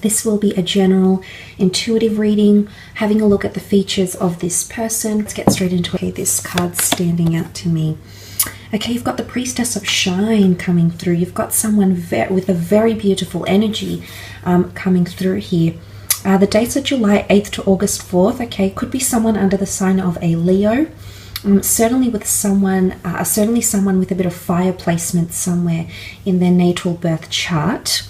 This will be a general intuitive reading, having a look at the features of this person. Let's get straight into it. Okay, this card's standing out to me. Okay, you've got the Priestess of Shine coming through. You've got someone with a very beautiful energy coming through here. The dates are July 8th to August 4th. Okay, could be someone under the sign of a Leo. Certainly with someone with a bit of fire placement somewhere in their natal birth chart.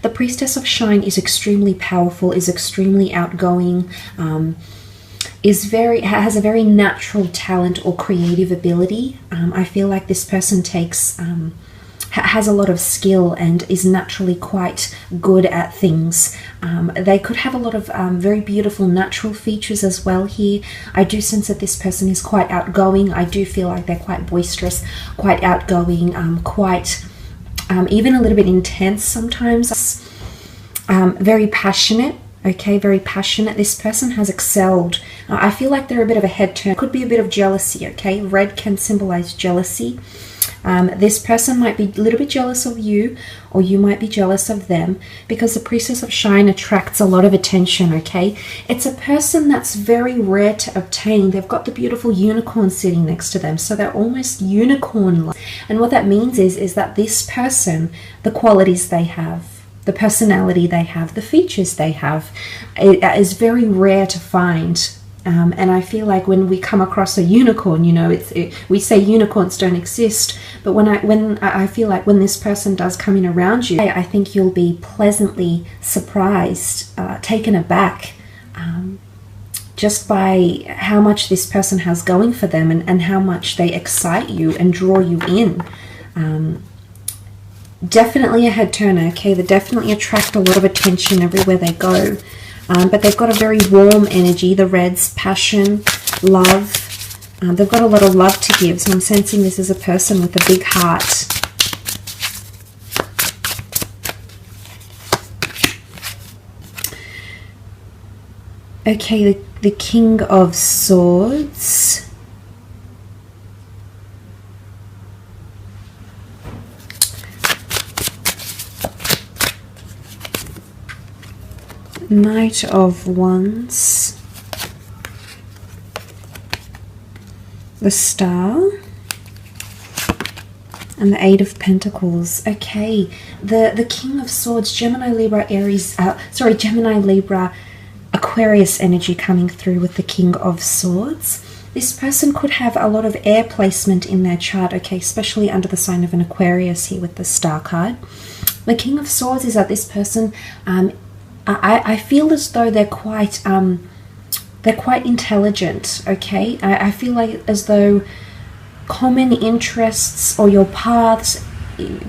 The Priestess of Shine is extremely powerful, is extremely outgoing, has a very natural talent or creative ability. I feel like this person has a lot of skill and is naturally quite good at things. They could have a lot of very beautiful natural features as well here. I do sense that this person is quite outgoing. I do feel like they're quite boisterous, quite outgoing, quite even a little bit intense sometimes. Very passionate. Okay, very passionate. This person has excelled. I feel like they're a bit of a head turn. Could be a bit of jealousy, okay? Red can symbolize jealousy. This person might be a little bit jealous of you, or you might be jealous of them, because the Priestess of Shine attracts a lot of attention, okay? It's a person that's very rare to obtain. They've got the beautiful unicorn sitting next to them, so they're almost unicorn-like. And what that means is that this person, the qualities they have, the personality they have, the features they have, is very rare to find. And I feel like when we come across a unicorn, you know, we say unicorns don't exist, but when I feel like when this person does come in around you, I think you'll be pleasantly surprised, taken aback, just by how much this person has going for them, and how much they excite you and draw you in. Definitely a head turner, okay? They definitely attract a lot of attention everywhere they go. But they've got a very warm energy, the Reds, passion, love. They've got a lot of love to give, so I'm sensing this is a person with a big heart. Okay, the King of Swords. Knight of Wands, the Star, and the Eight of Pentacles. Okay, the King of Swords, Gemini, Libra, Aries, Gemini, Libra, Aquarius energy coming through with the King of Swords. This person could have a lot of air placement in their chart, okay, especially under the sign of an Aquarius here with the Star card. The King of Swords is that this person, I feel as though they're quite intelligent, okay? I feel like as though common interests or your paths,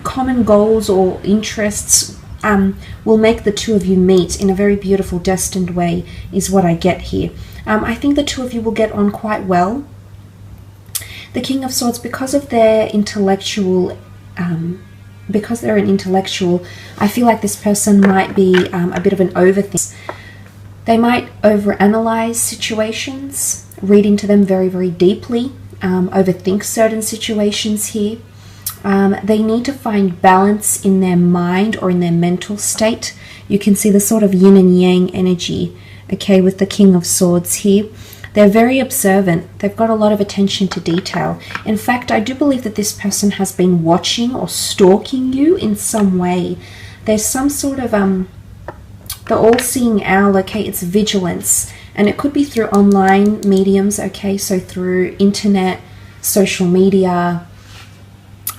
common goals or interests will make the two of you meet in a very beautiful, destined way, is what I get here. I think the two of you will get on quite well. The King of Swords, because of their intellectual because they're an intellectual, I feel like this person might be a bit of an overthinker. They might overanalyze situations, read into them very, very deeply, overthink certain situations here. They need to find balance in their mind or in their mental state. You can see the sort of yin and yang energy, okay, with the King of Swords here. They're very observant. They've got a lot of attention to detail. In fact, I do believe that this person has been watching or stalking you in some way. There's some sort of, the all-seeing owl, okay, it's vigilance. And it could be through online mediums, okay, so through internet, social media,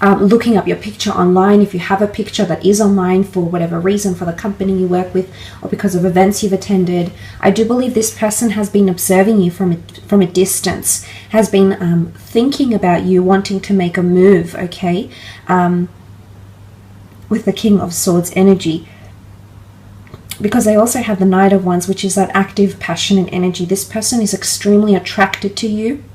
looking up your picture online if you have a picture that is online for whatever reason, for the company you work with or because of events you've attended. I do believe this person has been observing you from a distance, has been thinking about you, wanting to make a move, okay, with the King of Swords energy. Because they also have the Knight of Wands, which is that active, passionate energy. This person is extremely attracted to you.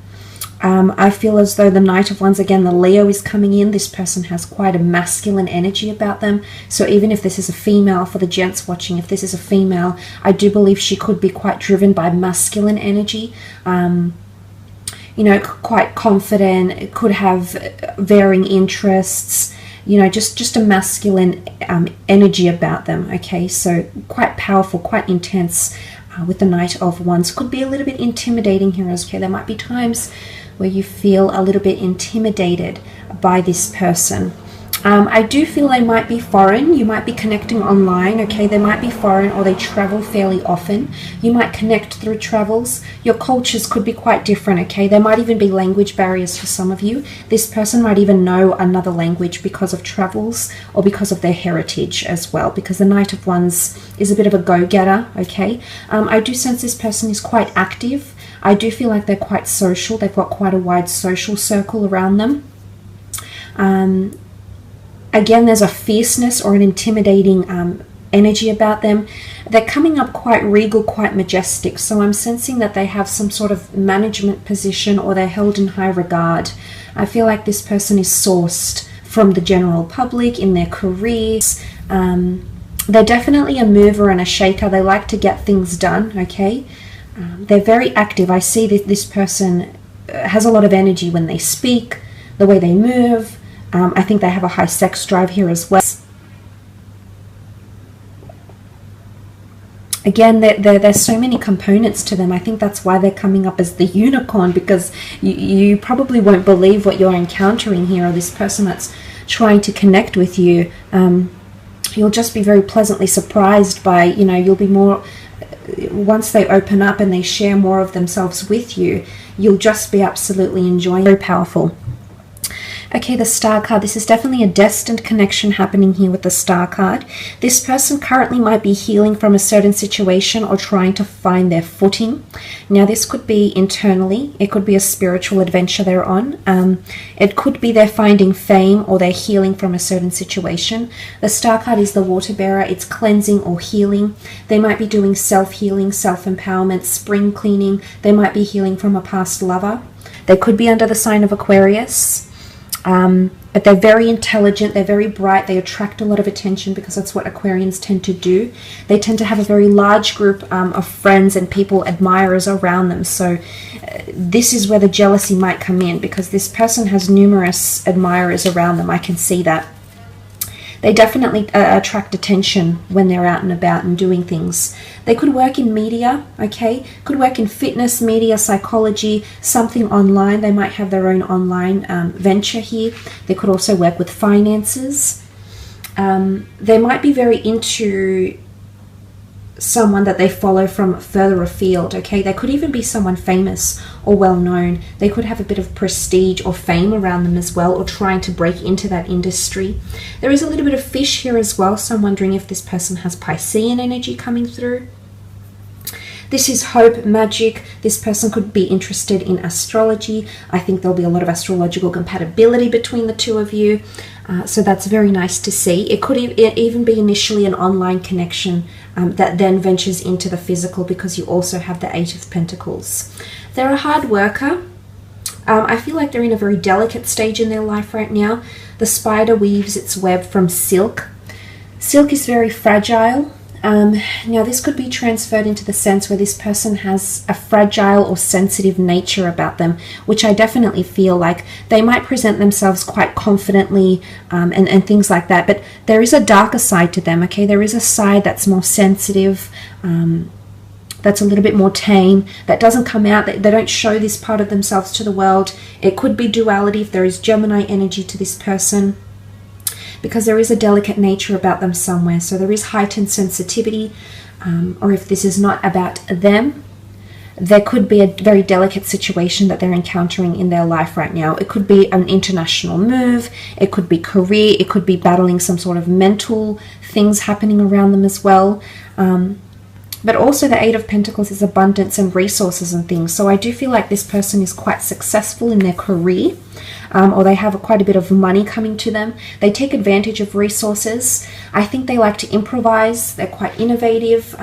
I feel as though the Knight of Wands, again, the Leo is coming in. This person has quite a masculine energy about them. So even if this is a female, for the gents watching, if this is a female, I do believe she could be quite driven by masculine energy. You know, quite confident, could have varying interests, you know, just a masculine energy about them. Okay, so quite powerful, quite intense. With the Knight of Wands, could be a little bit intimidating here as okay. There might be times where you feel a little bit intimidated by this person. I do feel they might be foreign. You might be connecting online, okay? They might be foreign, or they travel fairly often. You might connect through travels. Your cultures could be quite different, okay? There might even be language barriers for some of you. This person might even know another language because of travels or because of their heritage as well, because the Knight of Wands is a bit of a go-getter, okay? I do sense this person is quite active. I do feel like they're quite social. They've got quite a wide social circle around them. Again, there's a fierceness or an intimidating energy about them. They're coming up quite regal, quite majestic. So I'm sensing that they have some sort of management position, or they're held in high regard. I feel like this person is sourced from the general public in their careers. They're definitely a mover and a shaker. They like to get things done, okay? They're very active. I see that this person has a lot of energy when they speak, the way they move. I think they have a high sex drive here as well. Again, there's so many components to them. I think that's why they're coming up as the unicorn, because you probably won't believe what you're encountering here, or this person that's trying to connect with you. You'll just be very pleasantly surprised by, you know, you'll be more, once they open up and they share more of themselves with you, you'll just be absolutely enjoying. Very powerful. Okay, the Star card. This is definitely a destined connection happening here with the Star card. This person currently might be healing from a certain situation or trying to find their footing. Now, this could be internally. It could be a spiritual adventure they're on. It could be they're finding fame, or they're healing from a certain situation. The Star card is the water bearer. It's cleansing or healing. They might be doing self-healing, self-empowerment, spring cleaning. They might be healing from a past lover. They could be under the sign of Aquarius. But they're very intelligent, they're very bright, they attract a lot of attention because that's what Aquarians tend to do. They tend to have a very large group of friends and people, admirers around them. So this is where the jealousy might come in, because this person has numerous admirers around them. I can see that. They definitely attract attention when they're out and about and doing things. They could work in media, okay? Could work in fitness, media, psychology, something online. They might have their own online venture here. They could also work with finances. They might be very into someone that they follow from further afield, okay? They could even be someone famous or well known. They could have a bit of prestige or fame around them as well, or trying to break into that industry. There is a little bit of fish here as well, so I'm wondering if this person has Piscean energy coming through. This is hope, magic. This person could be interested in astrology. I think there'll be a lot of astrological compatibility between the two of you. So that's very nice to see. It could even be initially an online connection that then ventures into the physical, because you also have the Eight of Pentacles. They're a hard worker. I feel like they're in a very delicate stage in their life right now. The spider weaves its web from silk. Silk is very fragile. Now this could be transferred into the sense where this person has a fragile or sensitive nature about them, which I definitely feel like they might present themselves quite confidently and things like that. But there is a darker side to them, okay? There is a side that's more sensitive, that's a little bit more tame, that doesn't come out, they don't show this part of themselves to the world. It could be duality if there is Gemini energy to this person, because there is a delicate nature about them somewhere. So there is heightened sensitivity, or if this is not about them, there could be a very delicate situation that they're encountering in their life right now. It could be an international move, it could be career, it could be battling some sort of mental things happening around them as well. But also the Eight of Pentacles is abundance and resources and things. So I do feel like this person is quite successful in their career, or they have quite a bit of money coming to them. They take advantage of resources. I think they like to improvise. They're quite innovative,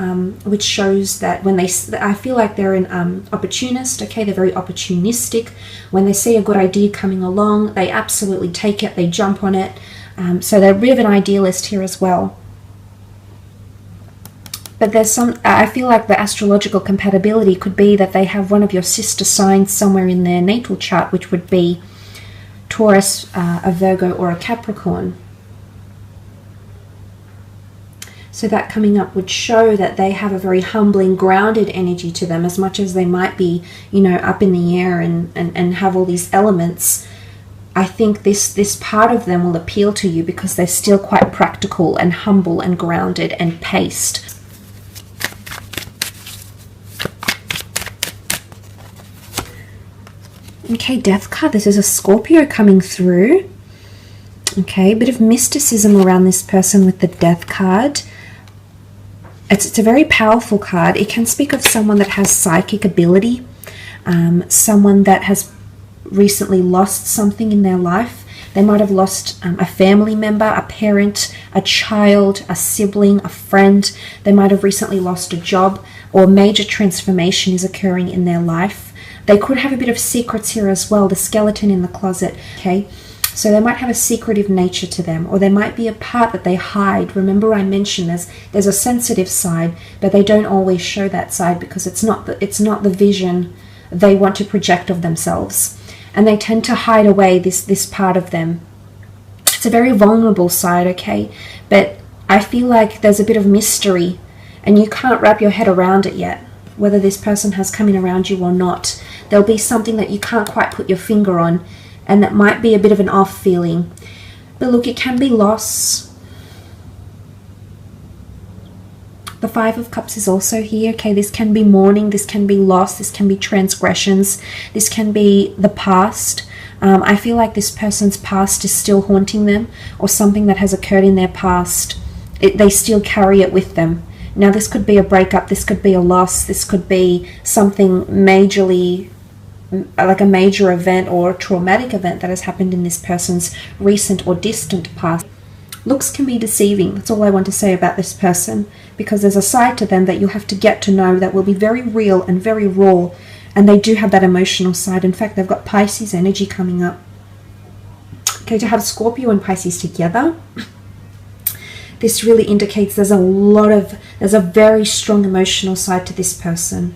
which shows that when I feel like they're an opportunist, okay? They're very opportunistic. When they see a good idea coming along, they absolutely take it, they jump on it. So they're a bit of an idealist here as well. But there's I feel like the astrological compatibility could be that they have one of your sister signs somewhere in their natal chart, which would be Taurus, a Virgo, or a Capricorn. So that coming up would show that they have a very humbling, grounded energy to them, as much as they might be, you know, up in the air and have all these elements. I think this part of them will appeal to you because they're still quite practical and humble and grounded and paced. Okay, Death card. This is a Scorpio coming through. Okay, a bit of mysticism around this person with the Death card. It's a very powerful card. It can speak of someone that has psychic ability, someone that has recently lost something in their life. They might have lost a family member, a parent, a child, a sibling, a friend. They might have recently lost a job, or a major transformation is occurring in their life. They could have a bit of secrets here as well, the skeleton in the closet, okay? So they might have a secretive nature to them, or there might be a part that they hide. Remember I mentioned there's a sensitive side, but they don't always show that side because it's not the vision they want to project of themselves. And they tend to hide away this part of them. It's a very vulnerable side, okay? But I feel like there's a bit of mystery and you can't wrap your head around it yet, whether this person has come in around you or not. There'll be something that you can't quite put your finger on, and that might be a bit of an off feeling. But look, it can be loss. The Five of Cups is also here. Okay, this can be mourning, this can be loss, this can be transgressions, this can be the past. I feel like this person's past is still haunting them, or something that has occurred in their past. They still carry it with them. Now, this could be a breakup, this could be a loss, this could be something majorly, like a major event or a traumatic event that has happened in this person's recent or distant past. Looks can be deceiving. That's all I want to say about this person, because there's a side to them that you'll have to get to know that will be very real and very raw, and they do have that emotional side. In fact, they've got Pisces energy coming up. Okay, to have Scorpio and Pisces together, this really indicates there's a very strong emotional side to this person.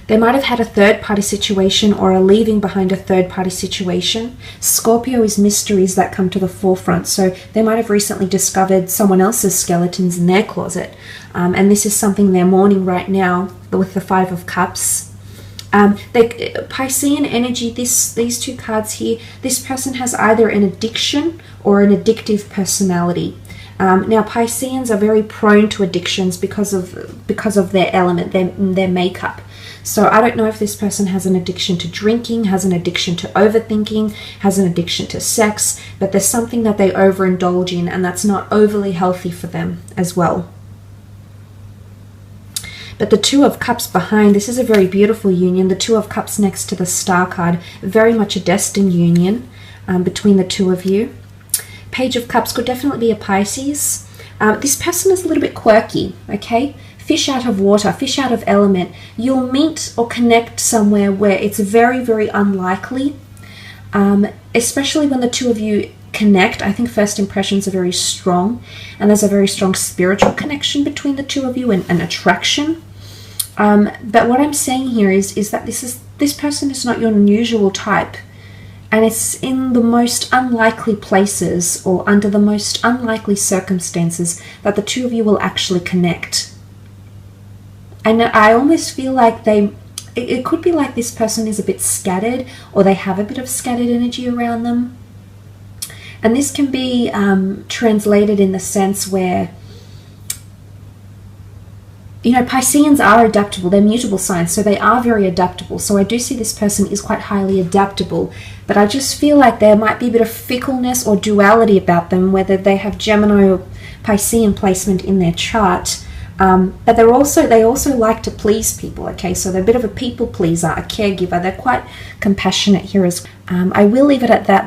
They might have had a third-party situation or are leaving behind a third-party situation. Scorpio is mysteries that come to the forefront. So they might have recently discovered someone else's skeletons in their closet. And this is something they're mourning right now with the Five of Cups. Piscean energy, these two cards here, this person has either an addiction or an addictive personality. Now, Pisceans are very prone to addictions because of their element, their makeup. So I don't know if this person has an addiction to drinking, has an addiction to overthinking, has an addiction to sex, but there's something that they overindulge in, and that's not overly healthy for them as well. But the Two of Cups behind, this is a very beautiful union. The Two of Cups next to the Star card, very much a destined union between the two of you. Page of Cups could definitely be a Pisces. This person is a little bit quirky, okay? Fish out of water, fish out of element. You'll meet or connect somewhere where it's very, very unlikely, especially when the two of you connect. I think first impressions are very strong, and there's a very strong spiritual connection between the two of you, and an attraction. But what I'm saying here is that this person is not your usual type, and it's in the most unlikely places or under the most unlikely circumstances that the two of you will actually connect. And I almost feel like it could be like this person is a bit scattered, or they have a bit of scattered energy around them. And this can be translated in the sense where, you know, Pisceans are adaptable. They're mutable signs, so they are very adaptable. So I do see this person is quite highly adaptable. But I just feel like there might be a bit of fickleness or duality about them, whether they have Gemini or Piscean placement in their chart. But they also like to please people, okay? So they're a bit of a people pleaser, a caregiver. They're quite compassionate here as well. I will leave it at that, though.